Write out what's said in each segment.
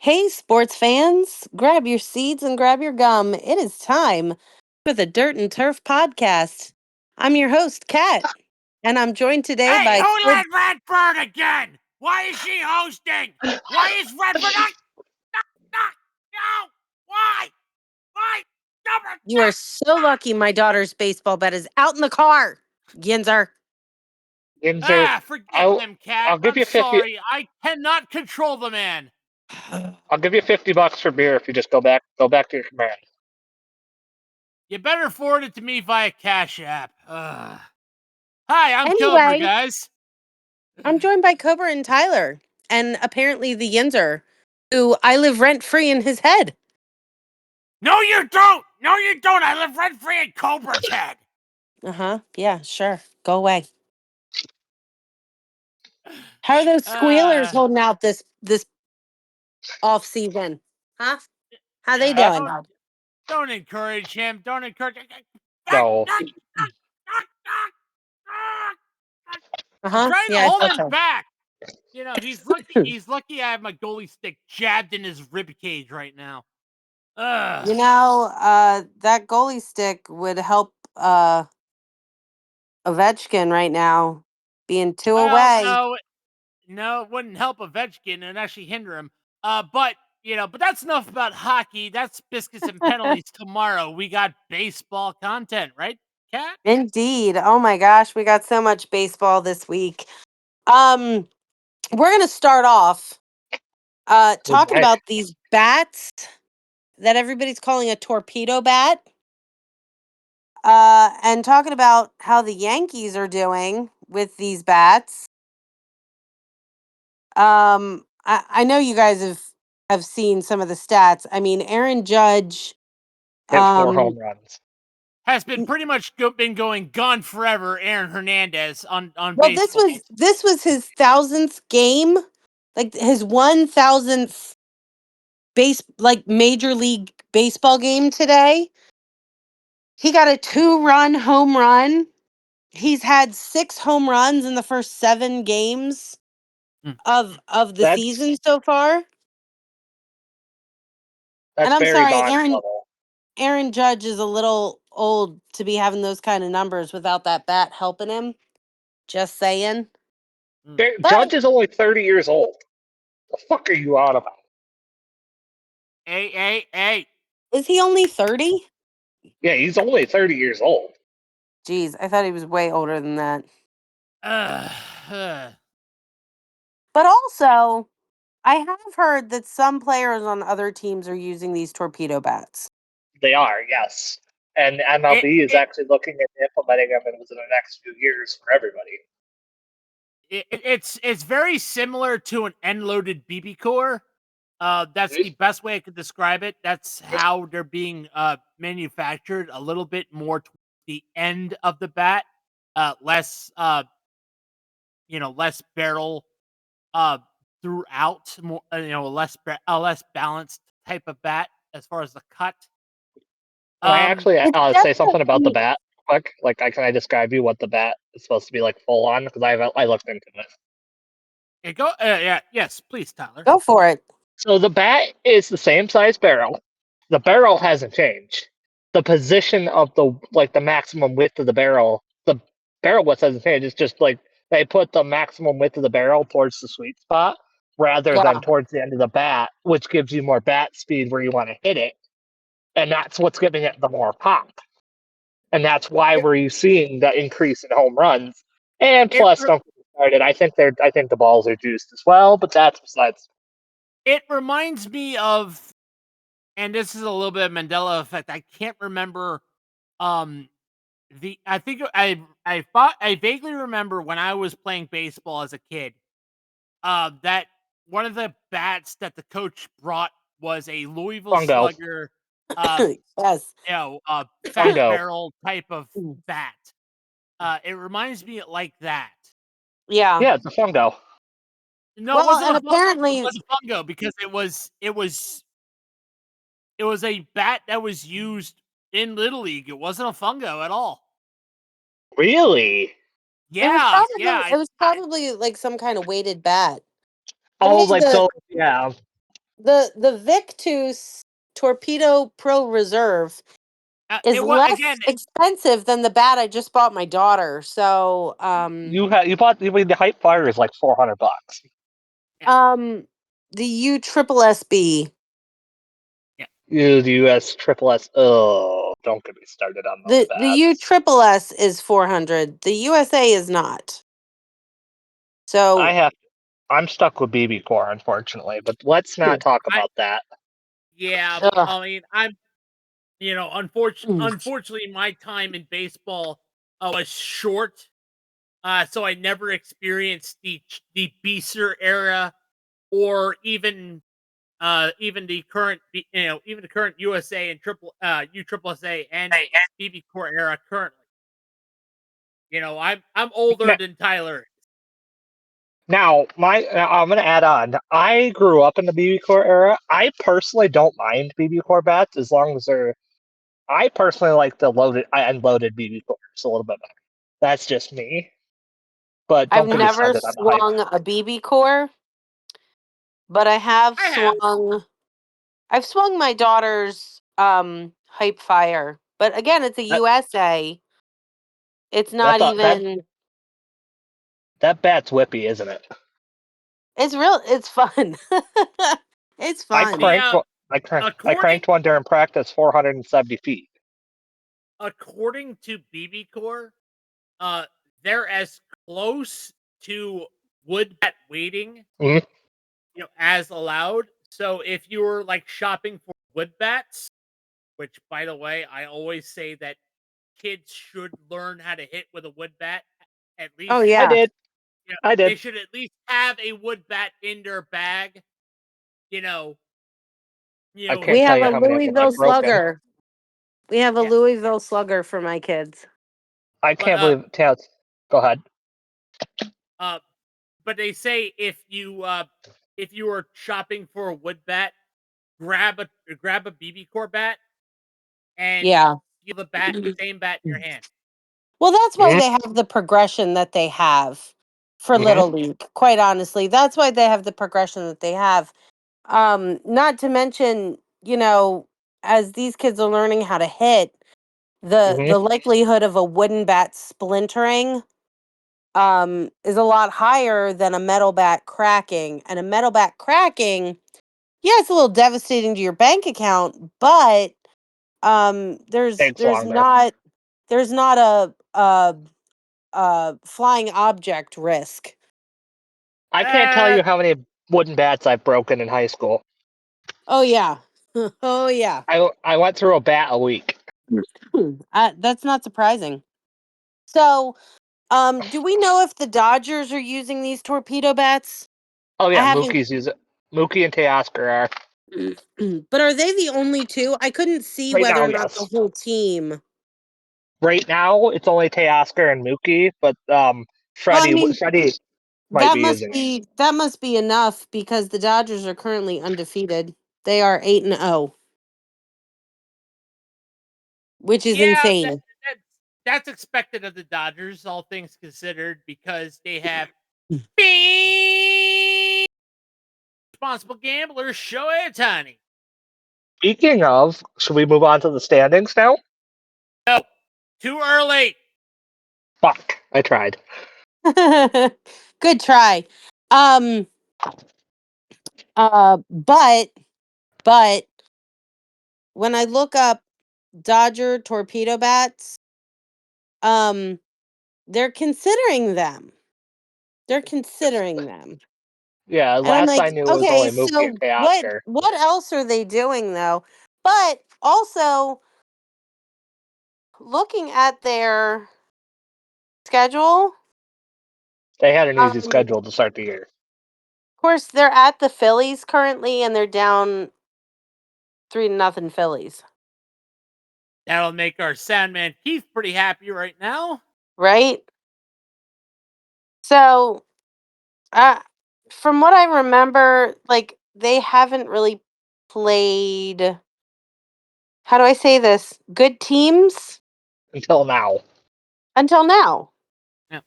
Hey, sports fans, grab your seats and grab your gum. It is time for the Dirt and Turf podcast. I'm your host, Kat, and I'm joined today Hey, by. who let Redford again? Why is she hosting? Why is Redford not? No! Why? You are so lucky my daughter's baseball bet is out in the car, Ginzer. Forget I'll them, Cat. I'll give I'm you 50. sorry. I cannot control the man. I'll give you $50 for beer if you just go back to your command. You better forward it to me via Cash App. Hi, I'm Anyway. Cobra, guys. I'm joined by Cobra and Tylor, and apparently the Yinzer, who I live rent-free in his head. No, you don't. No, you don't. I live rent-free in Cobra's head. Yeah, sure. Go away. How are those squealers holding out this off season? Huh? How they doing? Don't encourage him. Don't encourage. No. I'm trying to Yeah, hold I him thought so. back. You know, he's lucky. He's lucky I have my goalie stick jabbed in his rib cage right now. You know, that goalie stick would help Ovechkin right now, being two away. No, it wouldn't help Ovechkin and actually hinder him. But that's enough about hockey. That's biscuits and penalties. Tomorrow we got baseball content, right, Kat? Indeed. Oh my gosh, we got so much baseball this week. We're gonna start off talking about these bats that everybody's calling a torpedo bat. And talking about how the Yankees are doing with these bats. I know you guys have seen some of the stats. I mean, Aaron Judge Hit 4 home runs. Has been pretty much been going gone forever. Aaron Hernandez on well, baseball. this was his 1,000th game, like his 1,000th major league baseball game today. He got a 2-run home run. He's had 6 home runs in the first 7 games of the season so far. That's And I'm very sorry, Bonds level. Aaron Judge is a little old to be having those kind of numbers without that bat helping him. Just saying. Judge is only 30 years old. The fuck are you on about? Hey. Is he only 30? Yeah, he's only 30 years old. Jeez, I thought he was way older than that. Uh, But also, I have heard that some players on other teams are using these torpedo bats. They are, yes. And MLB is actually looking at implementing them within the next few years for everybody. It's very similar to an end-loaded BB core. That's the best way I could describe it. That's how they're being manufactured. A little bit more towards the end of the bat, less less barrel throughout. More less balanced type of bat as far as the cut. Can I actually say something about the bat quick? Like, can I describe you what the bat is supposed to be like full on? Because I looked into it. Yes, please, Tyler. Go for it. So the bat is the same size barrel. The barrel hasn't changed. The position of the maximum width of the barrel width hasn't changed. It's just like they put the maximum width of the barrel towards the sweet spot rather than towards the end of the bat, which gives you more bat speed where you want to hit it. And that's what's giving it the more pop. And that's why we're seeing the increase in home runs. And plus, don't get started. I think the balls are juiced as well, but that's besides. It reminds me of, and this is a little bit of Mandela effect. I can't remember. I vaguely remember when I was playing baseball as a kid. That one of the bats that the coach brought was a Louisville Slugger. Yes. Fat barrel type of bat. It reminds me like that. Yeah. Yeah, it's a fungo. No, it wasn't apparently it was a fungo because it was a bat that was used in Little League. It wasn't a fungo at all. Really? Yeah, it was probably like some kind of weighted bat. Oh, like so, yeah. the Victus Torpedo Pro Reserve is less expensive than the bat I just bought my daughter. So You the Hype Fire is like $400. the USSB. The US Triple S. Oh, don't get me started on those bats. The USSS is $400. The USA is not. So I'm stuck with BB Core, unfortunately, but let's not talk about that. Yeah, Ugh. I mean, unfortunately, my time in baseball was short, so I never experienced the Beaster era, or even the current, even the current USA and USSSA and BB Core era currently. I'm older than Tyler. Now, I'm going to add on. I grew up in the BB Core era. I personally don't mind BB Core bats as long as they're. I personally like the unloaded BB Cores a little bit better. That's just me. But don't I've get me never started on the Hype. swung a BB Core, but I have swung. I've swung my daughter's Hype Fire, but again, it's a USA. It's not even. That bat's whippy, isn't it? It's real. It's fun. It's fun. I cranked one during practice, 470 feet. According to BB Core, they're as close to wood bat weighting, as allowed. So if you were like shopping for wood bats, which by the way, I always say that kids should learn how to hit with a wood bat. At least, oh yeah, I did. They should at least have a wood bat in their bag. I can't we tell have you a how many Louisville Slugger. We have a Yeah. Louisville Slugger for my kids. I can't believe it. Go ahead. But they say if you are shopping for a wood bat, grab a BB Core bat and feel the same bat in your hand. Well, that's why they have the progression that they have for Little League. Quite honestly, that's why they have the progression that they have. Not to mention, as these kids are learning how to hit, the likelihood of a wooden bat splintering is a lot higher than a metal bat cracking. And a metal bat cracking, yeah, it's a little devastating to your bank account, but there's not a flying object risk. I can't tell you how many wooden bats I've broken in high school. Oh yeah. Oh yeah. I went through a bat a week. That's not surprising. So, do we know if the Dodgers are using these torpedo bats? Oh yeah, Mookie's use it. Mookie and Teoscar are. But are they the only two? I couldn't see whether or not the whole team. Right now, it's only Teoscar and Mookie, but Freddie might be using it. That must be enough because the Dodgers are currently undefeated. They are 8-0, which is insane. That's expected of the Dodgers, all things considered, because they have responsible gamblers. Shohei Ohtani. Speaking of, should we move on to the standings now? No, too early. Fuck, I tried. Good try. But when I look up Dodger torpedo bats, they're considering them. Yeah, And last I knew it was only Mookie and Teoscar. what else are they doing though? But also looking at their schedule, They had an easy schedule to start the year. Of course, they're at the Phillies currently, and they're down 3-0 Phillies. That'll make our Sandman Keith pretty happy right now. Right? So, from what I remember, like, they haven't really played, how do I say this? Good teams? Until now. Yeah.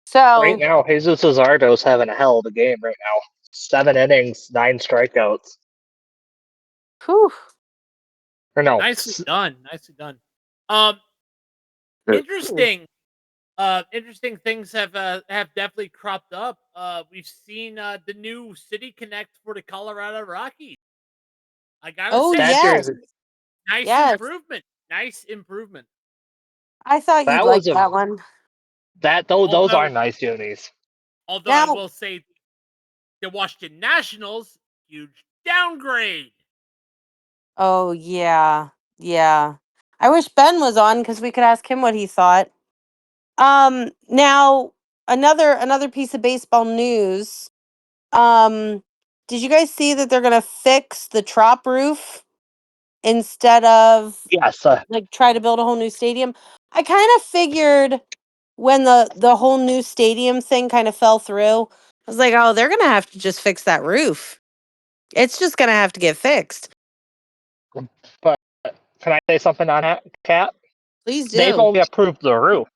So right now, Jesus Luzardo's having a hell of a game right now. 7 innings, 9 strikeouts. Whew. Or no. Nicely done. Nicely done. Interesting. Interesting things have definitely cropped up. We've seen the new City Connect for the Colorado Rockies. I gotta Oh, say, That yes. jersey. nice Yes. improvement. Nice improvement. I thought you'd That like was a that one. those are Although, nice unis. although I Now, will say, the Washington Nationals, huge downgrade. oh, yeah. Yeah. I wish Ben was on because we could ask him what he thought. Now another piece of baseball news. Um, did you guys see that they're gonna fix the TROP roof instead of Yes. like try to build a whole new stadium? I kind of figured when the whole new stadium thing kind of fell through, I was like, oh, they're gonna have to just fix that roof. It's just gonna have to get fixed. But can I say something on that, Kat? Please They've do. only approved the roof.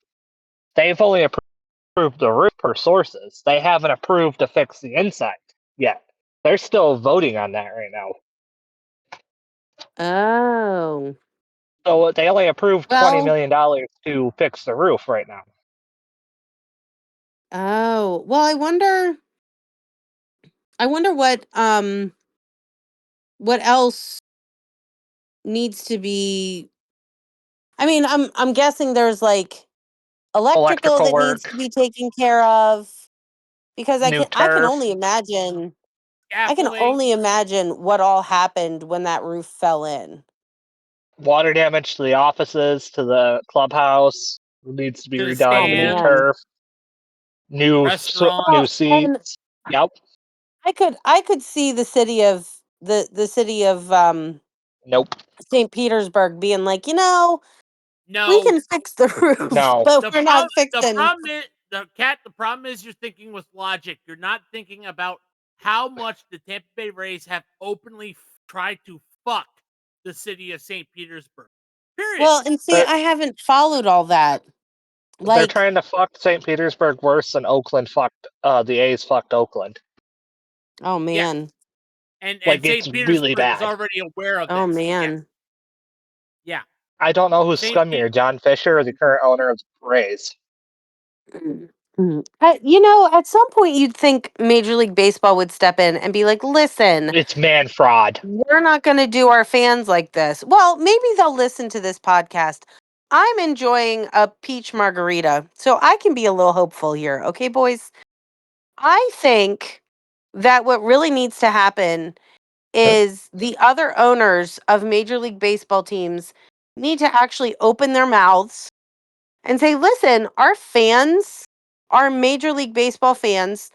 They've only approved the roof per sources. They haven't approved to fix the inside yet. They're still voting on that right now. Oh. So they only approved $20 Well, million to fix the roof right now. oh. Well, I wonder what else needs to be. I mean, I'm guessing there's like electrical Electrical that needs work, to be taken care of because new I can turf, only imagine Scaffolding. what all happened when that roof fell in. water damage to the offices, to the clubhouse needs to be To the Oh redone. New stand, man. turf, restaurant. new Well, and seats. Yep. I could see the city of Nope. St. Petersburg being like, we No, can fix the roof, No. but the we're not problem fixing. the problem is you're thinking with logic. You're not thinking about how much the Tampa Bay Rays have openly tried to fuck the city of St. Petersburg. Period. Well, and see, They're I haven't followed all that. they're Like, trying to fuck St. Petersburg worse than Oakland fucked the A's fucked Oakland. oh Yes. man, And Like it's St. really Petersburg is bad. already aware of oh this. Yes. man. Yeah. I don't know who's St. Pete scummier, John Fisher or the current owner of the Rays. At some point you'd think Major League Baseball would step in and be like, listen, It's man fraud. we're not going to do our fans like this. Well, maybe they'll listen to this podcast. I'm enjoying a peach margarita, so I can be a little hopeful here. Okay, boys? I think that what really needs to happen is the other owners of Major League Baseball teams need to actually open their mouths and say, listen, our fans, our Major League Baseball fans,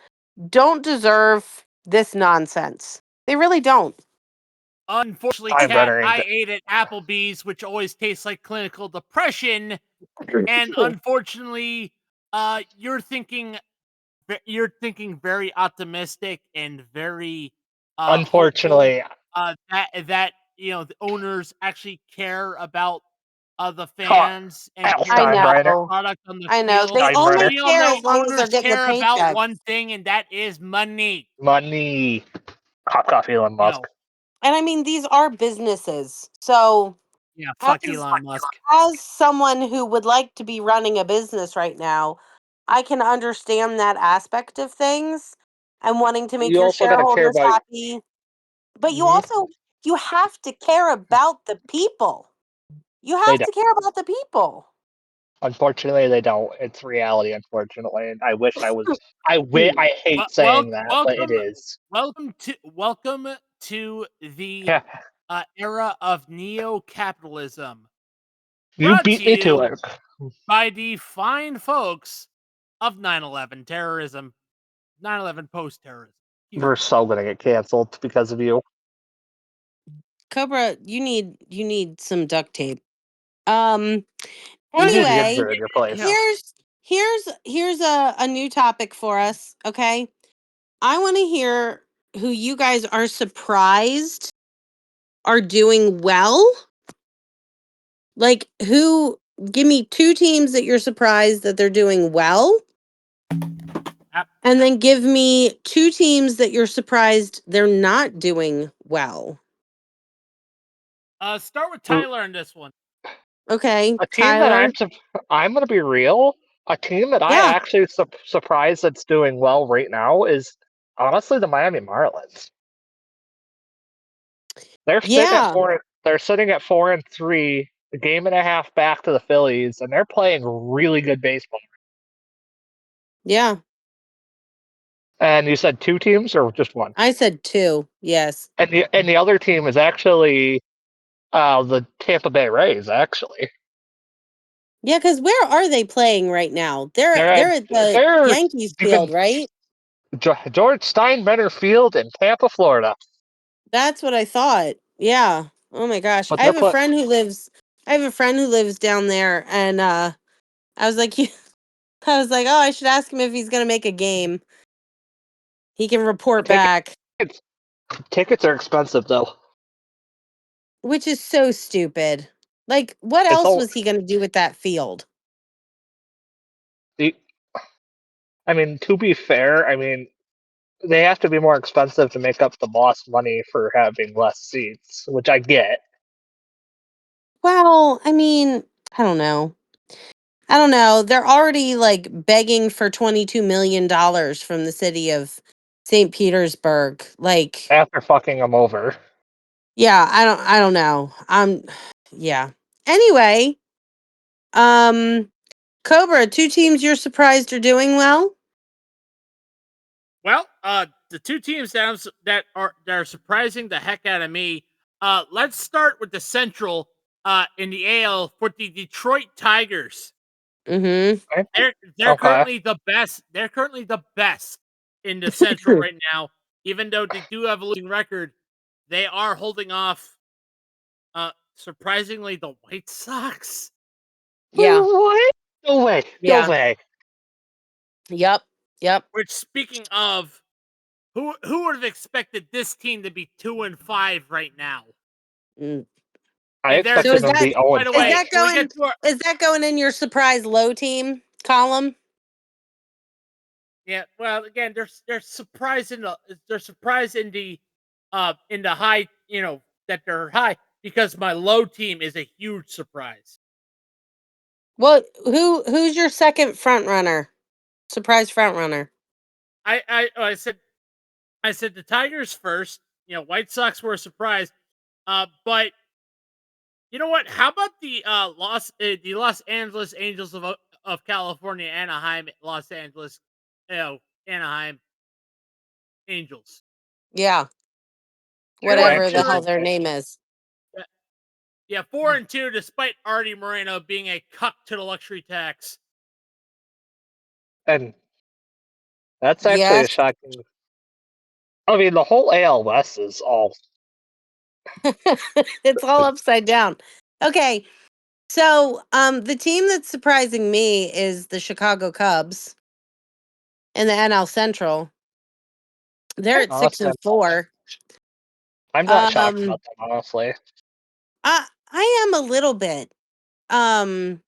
don't deserve this nonsense. They really don't. Unfortunately, Kat, Steinbrenner ain't I ate at Applebee's, which always tastes like clinical depression. And unfortunately, you're thinking very optimistic and very hopeful unfortunately that the owners actually care about the caught fans and Al care I about the Steinbrenner. know. product on the I know. field. They only Steinbrenner. We all care know as long as they're owners getting a care about paycheck. one thing, and that is money. Money. Hot coffee Elon You Musk. know, And I mean, these are businesses. So, yeah, as, fuck Elon Musk. as someone who would like to be running a business right now, I can understand that aspect of things and wanting to make You your also got to care shareholders about. happy. But Mhm. you have to care about the people. You They have don't. to care about the people. Unfortunately, they don't. It's reality, unfortunately, and I wish I was. I hate Well, saying that, but it is. welcome to the Yeah, era of neo-capitalism. you Brought beat to me to you it. by the fine folks of 9/11 terrorism, 9/11 post-terrorism. You know, We're so gonna get canceled because of you. Cobra, you need some duct tape. Um You need a anyway, ginger in your place. hell, here's a new topic for us, okay? I want to hear who you guys are surprised are doing well. Like who give me two teams that you're surprised that they're doing well, ah, and then give me two teams that you're surprised they're not doing well. Start with Tyler on this one. Okay, A team that Tyler. I'm going to be real. A team that I Yeah, actually surprised that's doing well right now is honestly the Miami Marlins. They're sitting at yeah, four. They're sitting at 4-3, a game and a half back to the Phillies, and they're playing really good baseball. yeah. And you said two teams or just one? I said 2. Yes. And the other team is actually the Tampa Bay Rays. Actually, Yeah, because where are they playing right now? They're they're at they're at the they're Yankees you can field, right? George Steinbrenner Field in Tampa, Florida. That's what I thought. Yeah. Oh my gosh. But they're playing. I have a friend who lives down there, and I was like I was like, "Oh, I should ask him if he's going to make a game. He can report back." Tickets tickets are expensive though. Which is so stupid. Like, what It's else all. was he going to do with that field? I mean, to be fair, I mean they have to be more expensive to make up the lost money for having less seats, which I get. Well, I mean, I don't know. I don't know. They're already like begging for $22 million from the city of St. Petersburg. Like, After fucking them over. yeah, I don't know. Yeah. Anyway, um Cobra, 2 teams you're surprised are doing well? Well, the two teams that are surprising the heck out of me. Let's start with the Central. In the AL for the Detroit Tigers. Mhm. They're Okay. currently the best. They're currently the best in the Central right now. Even though they do have a losing record, they are holding off. Surprisingly, the White Sox. Yeah. What? No way. No Yeah. way. Yep. Yep. Which, speaking of, who would have expected this team to be 2-5 right now? Mm. I And there's So expected is them to that be 0 by and the is way, 5. that when we going get to our is that going in your surprise low team column? yeah, well, again, they're surprised in the high, that they're high because my low team is a huge surprise. Well, who's your second front runner? Surprise front runner. I said the Tigers first. White Sox were a surprise. But you know what? How about the Los Angeles Angels of California, Anaheim, Los Angeles, Anaheim Angels. Yeah. Four and Right. Whatever the two. hell their name is. Yeah, 4-2, despite Artie Moreno being a cuck to the luxury tax. And that's actually a Yes. shocking. I mean, the whole AL West is all. It's all upside down. Okay. So, the team that's surprising me is the Chicago Cubs in the NL Central. They're at 6 Honestly, and 4. I'm not shocked Um, about them, honestly. I am a little bit. Um,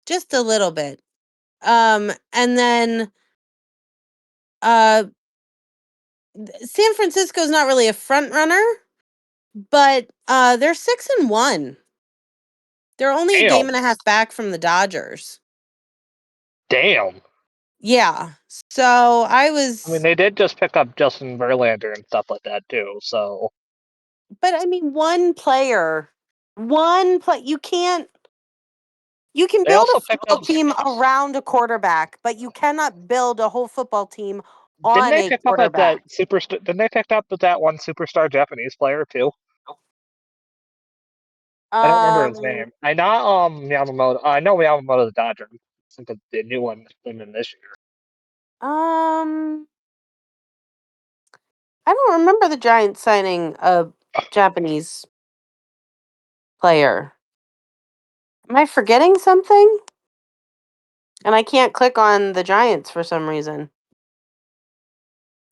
just a little bit. And then uh San Francisco's not really a front runner, but they're 6 and 1. They're only a game Damn. and a half back from the Dodgers. Damn. Yeah. So I I mean, was, they did just pick up Justin Verlander and stuff like that, too. So but I mean, one play, you can they build a also picked football up. team around a quarterback, but you cannot build a whole football team Didn't on they a pick up at that quarterback. superstar? Didn't they pick up with that one superstar Japanese player, too? I don't remember his Um, name. I know Yamamoto. I know Yamamoto the Dodger. I think the new one came in this year. um, I don't remember the Giants signing a Japanese player. Am I forgetting something? And I can't click on the Giants for some reason.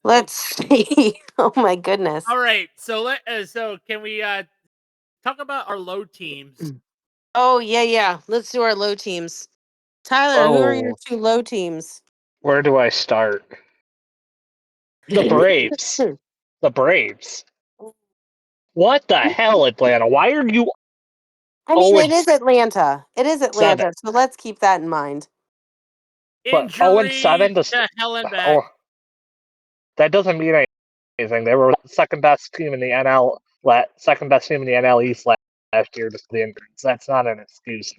Let's see. Oh my goodness. All right, so can we talk about our low teams? Oh yeah, yeah. Let's do our low teams. Tyler, who are your Oh, 2 low teams? where do I start? The Braves. The Braves. What the hell, Atlanta? Why are you I mean, it is 0-7? Atlanta. It is Atlanta, so let's keep that in mind. But Injury 0-7 to hell and back. oh, that doesn't mean anything. They were the second best team in the NL East last year, just the injuries. That's not an excuse.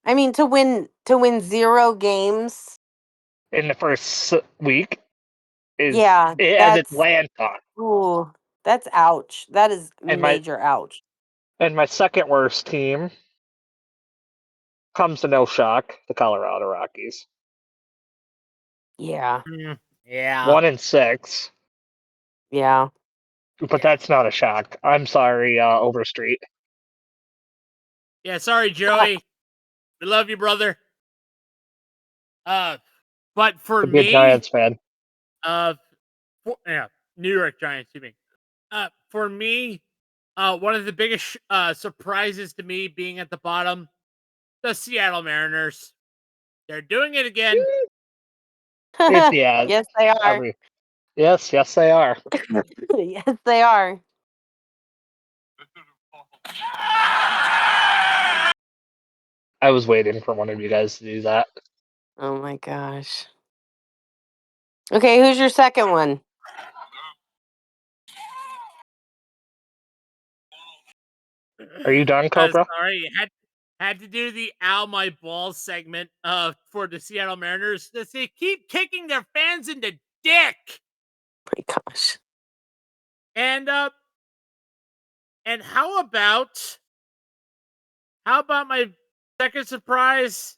I mean, to win 0 games. In the first week is Yeah, as that's Atlanta. ooh, that's ouch. That is And my major ouch. second worst team comes to no shock, the Colorado Rockies. Yeah, Yeah. 1-6. yeah. But that's not a shock. I'm sorry, Overstreet. Yeah, sorry, Joey. We love you, brother. But for To be a me, Giants fan. New York Giants, you mean? For me, one of the biggest surprises to me being at the bottom, the Seattle Mariners. They're doing it again. Yeah. Yes, they are. Yes, they are. Yes, they are. I was waiting for one of you guys to do that. Oh my gosh. Okay, who's your second one? Are you done, Cobra? Sorry, had to do the "Ow My Balls" segment for the Seattle Mariners. They keep kicking their fans in the dick. My gosh. And how about my second surprise?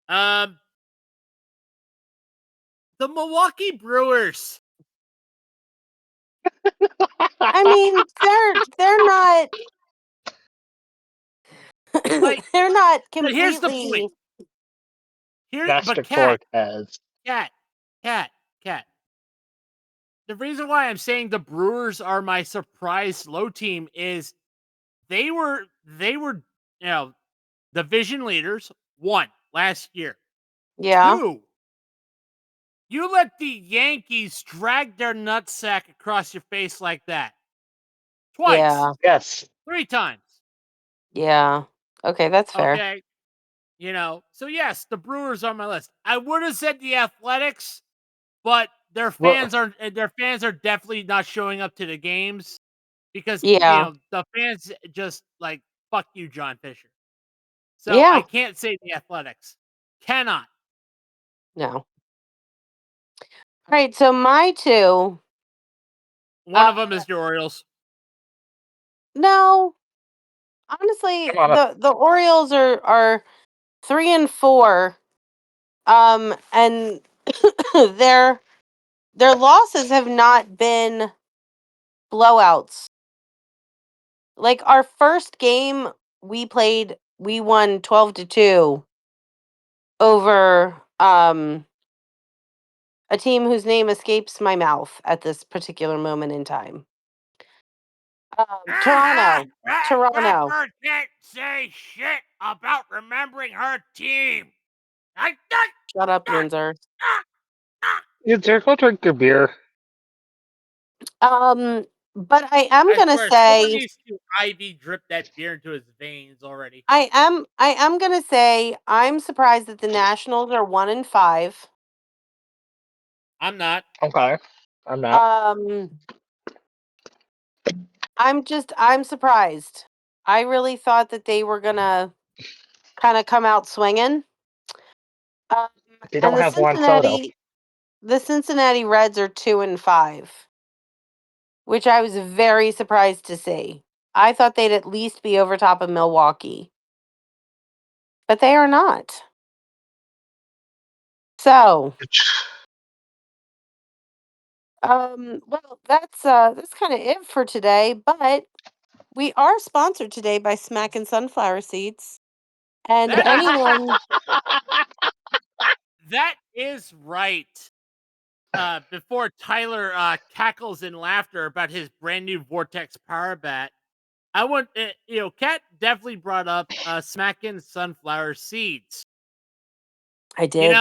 The Milwaukee Brewers. I mean, they're not Like, they're not but here's the completely. point. Master But cat. Cortez. The reason why I'm saying the Brewers are my surprise low team is they were division leaders, 1 last year. Yeah. 2, you let the Yankees drag their nutsack across your face like that. Twice. Yeah. Yes. 3 times. Yeah. Okay, that's fair. Okay. So yes, the Brewers are on my list. I would have said the Athletics, but their fans are definitely not showing up to the games because Yeah. the fans just like fuck you, John Fisher. So Yeah. I can't say the Athletics. Cannot. No. All right, so my two. One of them is the Orioles. No. Honestly, Come on. the Orioles are 3 and 4. And their losses have not been blowouts. Like our first game we played, we won 12-2 over a team whose name escapes my mouth at this particular moment in time. Toronto. Toronto. Rapper can't say shit about remembering her team. Shut up, Yinzer. You go drink your beer. But I am I gonna swear, someone say needs to IV drip that beer into his veins already. I am gonna say I'm surprised that the Nationals are 1 and 5. I'm not. Okay. I'm not. I'm surprised. I really thought that they were gonna kind of come out swinging. They And don't have Juan Soto. the Cincinnati Reds are 2 and 5, which I was very surprised to see. I thought they'd at least be over top of Milwaukee, but they are not. So, well, that's kind of it for today. But we are sponsored today by Smack and Sunflower Seeds, and That is anyone. that is right. Before Tyler cackles in laughter about his brand new Vortex Power Bat, I want Kat definitely brought up Smackin' Sunflower Seeds. I did.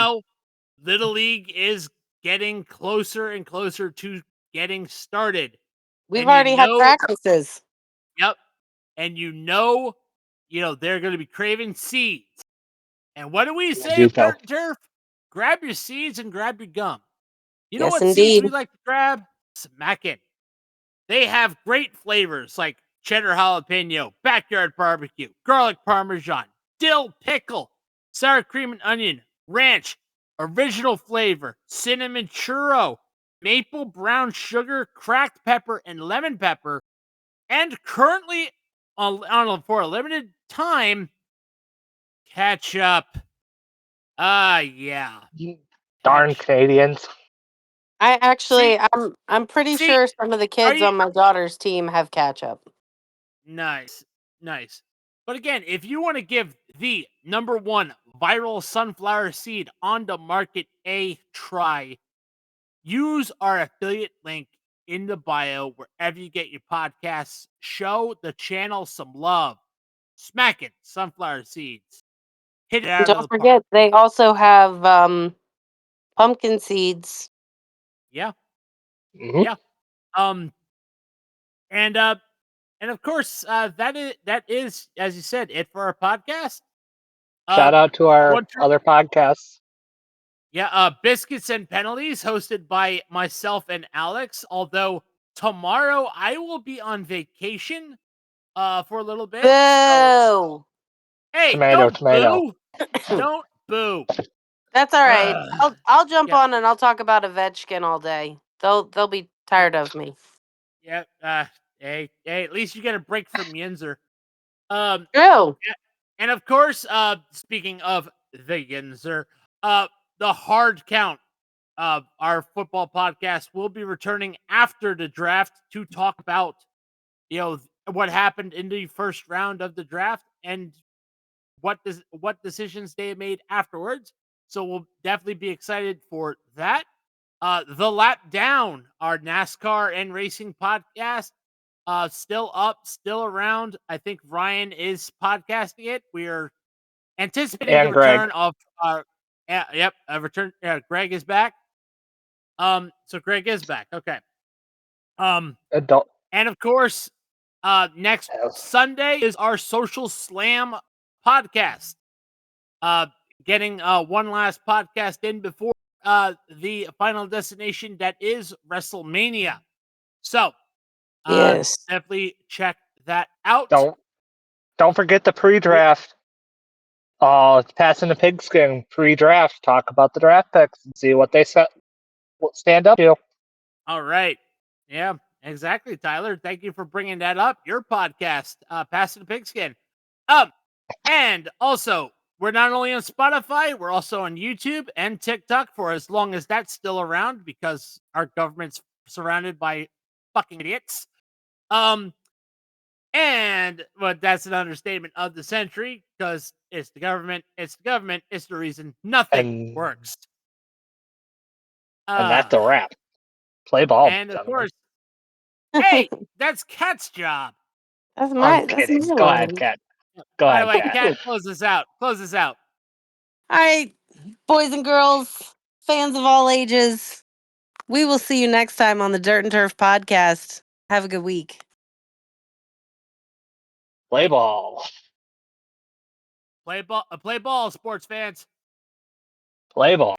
Little League is getting closer and closer to getting started. We've already had practices. Yep. And they're going to be craving seeds. And what do we say at Dirt and Turf? Grab your seeds and grab your gum. You know Yes, what indeed. seeds we like to grab? Smackin'. They have great flavors like cheddar jalapeno, backyard barbecue, garlic parmesan, dill pickle, sour cream and onion, ranch, original flavor, cinnamon churro, maple brown sugar, cracked pepper, and lemon pepper. And currently, for a limited time, ketchup. Yeah. Darn Canadians. I'm pretty sure some of the kids on my daughter's team have ketchup. Nice. But again, if you want to give the #1 viral sunflower seed on the market a try, use our affiliate link in the bio wherever you get your podcasts. Show the channel some love. Smack it, sunflower seeds. Hit it out of the Don't forget, they also have pumpkin seeds. Yeah. Mm-hmm. Yeah. And of course, that is, as you said, it for our podcast. Shout out to our other podcasts. Yeah, Biscuits and Penalties, hosted by myself and Alex. Although tomorrow I will be on vacation for a little bit. Boo! So, hey, tomato. Boo. Don't boo. That's all right. I'll jump on and I'll talk about Ovechkin all day. They'll be tired of me. Yeah. Hey, at least you get a break from Yinzer. True. And of course, speaking of the Yinzer, the Hard Count, our football podcast, will be returning after the draft to talk about, what happened in the first round of the draft and what decisions they made afterwards. So we'll definitely be excited for that. The Lap Down, our NASCAR and racing podcast, still up, still around. I think Ryan is podcasting it. We are anticipating the return of a return. Greg is back. So Greg is back. Okay. Adult. And of course, next Sunday is our Social Slam podcast. Getting one last podcast in before the final destination that is WrestleMania. So yes, definitely check that out. Don't forget the pre-draft. It's Passing the Pigskin pre-draft. Talk about the draft picks and see what they stand up to. All right. Yeah, exactly, Tyler. Thank you for bringing that up. Your podcast, Passing the Pigskin. And also, we're not only on Spotify, we're also on YouTube and TikTok for as long as that's still around because our government's surrounded by fucking idiots. But that's an understatement of the century because it's the government. It's the reason nothing works. And that's a wrap. Play ball, and of gentlemen. course, hey, that's Kat's job. That's my. I'm kidding. Go ahead, Kat. Go By ahead, the way, Kat. Kat, close this out. All right, boys and girls, fans of all ages. We will see you next time on the Dirt and Turf podcast. Have a good week. Play ball. Play ball, sports fans. Play ball.